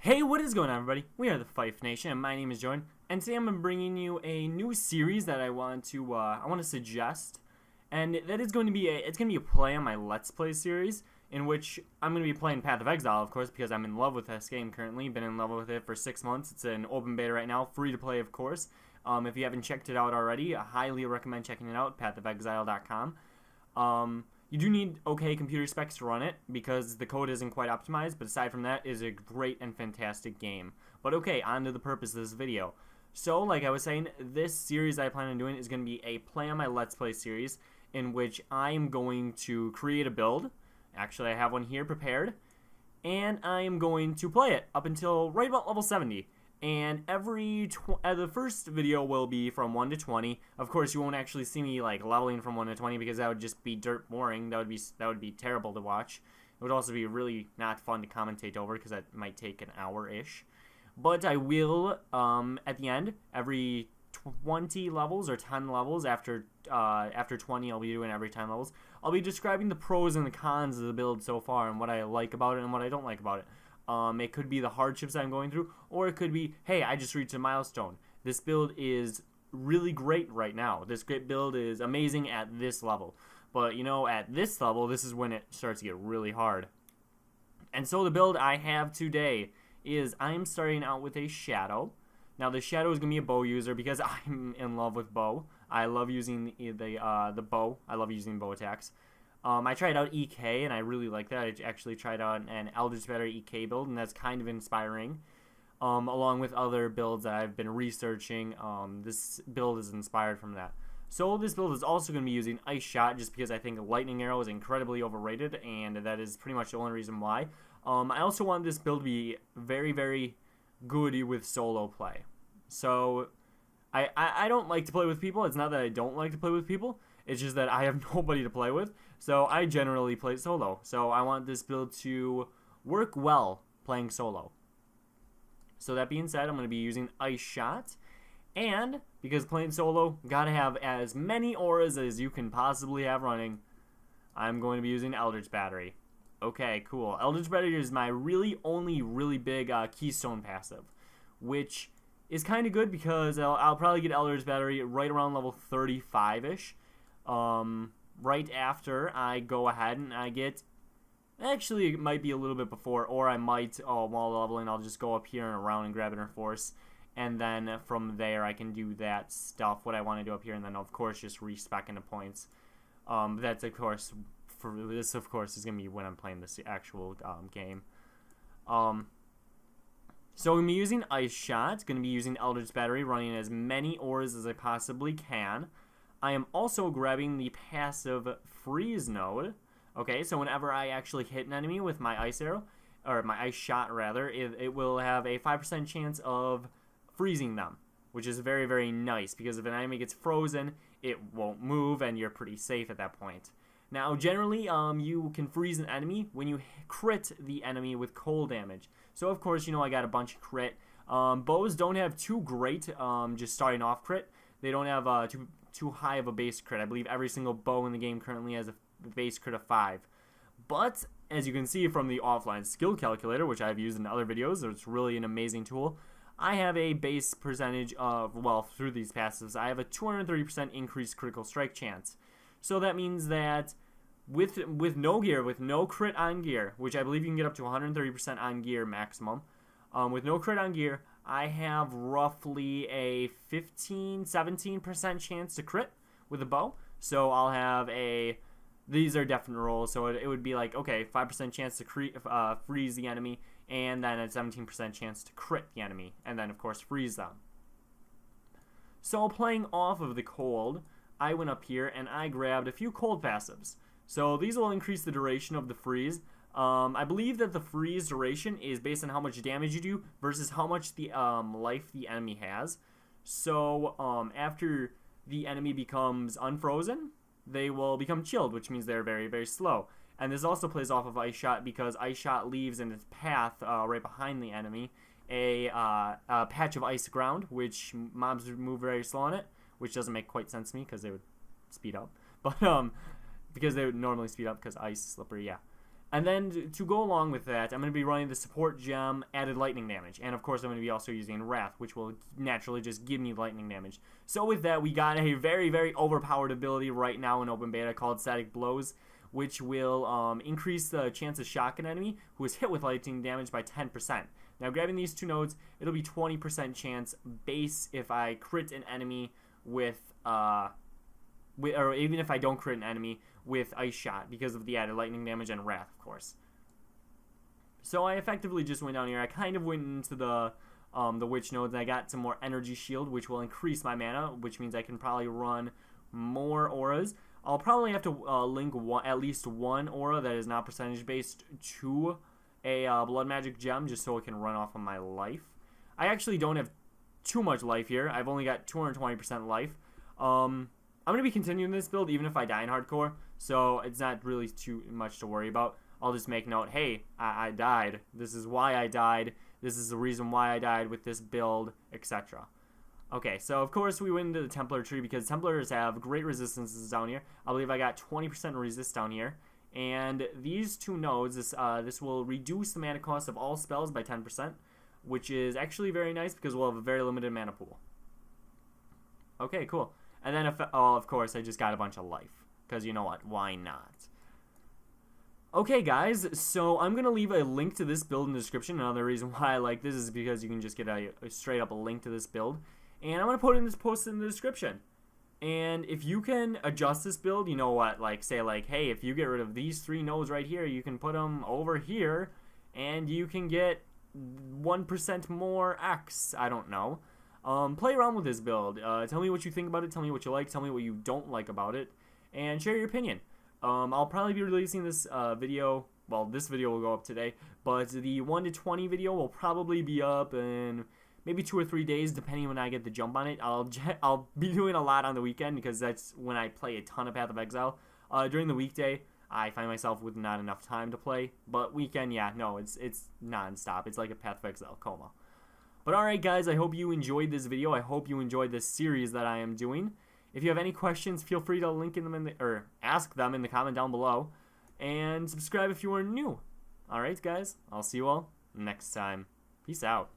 Hey, what is going on, everybody? We are the TheFifeNation, and my name is Jordan. And today I'm bringing you a new series that I want to suggest, and that is going to be a play on my Let's Play series, in which I'm going to be playing Path of Exile, of course, because I'm in love with this game currently. Been in love with it for 6 months. It's an open beta right now, free to play, of course. If you haven't checked it out already, I highly recommend checking it out. pathofexile.com. You do need okay computer specs to run it because the code isn't quite optimized, but aside from that, it is a great and fantastic game. But okay, on to the purpose of this video. So, like I was saying, this series I plan on doing is going to be a play on my Let's Play series in which I am going to create a build. Actually, I have one here prepared, and I am going to play it up until right about level 70. And the first video will be from 1 to 20. Of course, you won't actually see me like leveling from 1 to 20 because that would just be dirt boring. That would be terrible to watch. It would also be really not fun to commentate over because that might take an hour-ish. But I will, at the end, every 20 levels or 10 levels after 20, I'll be doing every 10 levels. I'll be describing the pros and the cons of the build so far and what I like about it and what I don't like about it. It could be the hardships I'm going through, or it could be, hey, I just reached a milestone. This build is really great right now. This great build is amazing at this level. But, you know, at this level, this is when it starts to get really hard. And so the build I have today is I'm starting out with a Shadow. Now, the Shadow is going to be a bow user because I'm in love with bow. I love using the bow. I love using bow attacks. I tried out EK, and I really like that. I actually tried out an Eldritch Battery EK build, and that's kind of inspiring. Along with other builds that I've been researching, this build is inspired from that. So this build is also going to be using Ice Shot, just because I think Lightning Arrow is incredibly overrated, and that is pretty much the only reason why. I also want this build to be very, very good with solo play. So I don't like to play with people. It's not that I don't like to play with people. It's just that I have nobody to play with, so I generally play solo. So I want this build to work well playing solo. So that being said, I'm going to be using Ice Shot, and because playing solo, gotta have as many auras as you can possibly have running, I'm going to be using Eldritch Battery. Okay, cool. Eldritch Battery is my only really big keystone passive, which is kind of good because I'll probably get Eldritch Battery right around level 35-ish. Right after I go ahead and I get, actually it might be a little bit before, or I might, while leveling, I'll just go up here and around and grab Inner Force, and then from there I can do that stuff, what I want to do up here, and then of course just respec into points. That's of course, for this of course is going to be when I'm playing this actual game. So I'm going to be using Ice Shot, going to be using Eldritch Battery, running as many auras as I possibly can. I am also grabbing the passive Freeze node. Okay, so whenever I actually hit an enemy with my Ice Arrow, or my Ice Shot rather, it will have a 5% chance of freezing them, which is very, very nice, because if an enemy gets frozen, it won't move, and you're pretty safe at that point. Now, generally, you can freeze an enemy when you crit the enemy with cold damage. So, of course, you know I got a bunch of crit. Bows don't have too great, just starting off crit. They don't have too high of a base crit. I believe every single bow in the game currently has a base crit of 5. But, as you can see from the offline skill calculator, which I've used in other videos, it's really an amazing tool, I have a base percentage of, well, through these passives, I have a 230% increased critical strike chance. So that means that with no gear, with no crit on gear, which I believe you can get up to 130% on gear maximum, with no crit on gear, I have roughly a 15-17% chance to crit with a bow. So I'll have these are definite rolls, so it would be like, okay, 5% chance to freeze the enemy, and then a 17% chance to crit the enemy, and then of course freeze them. So playing off of the cold, I went up here and I grabbed a few cold passives. So these will increase the duration of the freeze. I believe that the freeze duration is based on how much damage you do versus how much the life the enemy has. So after the enemy becomes unfrozen, they will become chilled, which means they're very, very slow. And this also plays off of Ice Shot because Ice Shot leaves in its path right behind the enemy a patch of ice ground, which mobs move very slow on it, which doesn't make quite sense to me because they would speed up. But because they would normally speed up because ice is slippery, yeah. And then to go along with that, I'm going to be running the support gem, added lightning damage. And of course, I'm going to be also using Wrath, which will naturally just give me lightning damage. So with that, we got a very, very overpowered ability right now in open beta called Static Blows, which will increase the chance of shock an enemy who is hit with lightning damage by 10%. Now, grabbing these 2 nodes, it'll be 20% chance base if I crit an enemy with or even if I don't crit an enemy with Ice Shot because of the added lightning damage and Wrath, of course. So I effectively just went down here. I kind of went into the Witch nodes, and I got some more Energy Shield, which will increase my mana, which means I can probably run more auras. I'll probably have to link at least one aura that is not percentage based to a Blood Magic gem, just so it can run off of my life. I actually don't have too much life here. I've only got 220% life. I'm going to be continuing this build even if I die in hardcore, so it's not really too much to worry about. I'll just make note, hey, I died. This is why I died. This is the reason why I died with this build, etc. Okay, so of course we went into the Templar tree because Templars have great resistances down here. I believe I got 20% resist down here. And these 2 nodes, this will reduce the mana cost of all spells by 10%, which is actually very nice because we'll have a very limited mana pool. Okay, cool. And then, of course, I just got a bunch of life. Because you know what? Why not? Okay, guys. So I'm going to leave a link to this build in the description. Another reason why I like this is because you can just get a straight up link to this build. And I'm going to put in this post in the description. And if you can adjust this build, you know what? Like, say, like, hey, if you get rid of these 3 nodes right here, you can put them over here. And you can get 1% more X. I don't know. Play around with this build. Tell me what you think about it. Tell me what you like. Tell me what you don't like about it. And share your opinion. I'll probably be releasing this video. Well, this video will go up today. But the 1 to 20 video will probably be up in maybe 2 or 3 days, depending when I get the jump on it. I'll be doing a lot on the weekend because that's when I play a ton of Path of Exile. During the weekday, I find myself with not enough time to play. But weekend, yeah, no, it's non-stop. It's like a Path of Exile coma. But alright guys, I hope you enjoyed this video. I hope you enjoyed this series that I am doing. If you have any questions, feel free to link in them or ask them in the comment down below. And subscribe if you are new. Alright guys, I'll see you all next time. Peace out.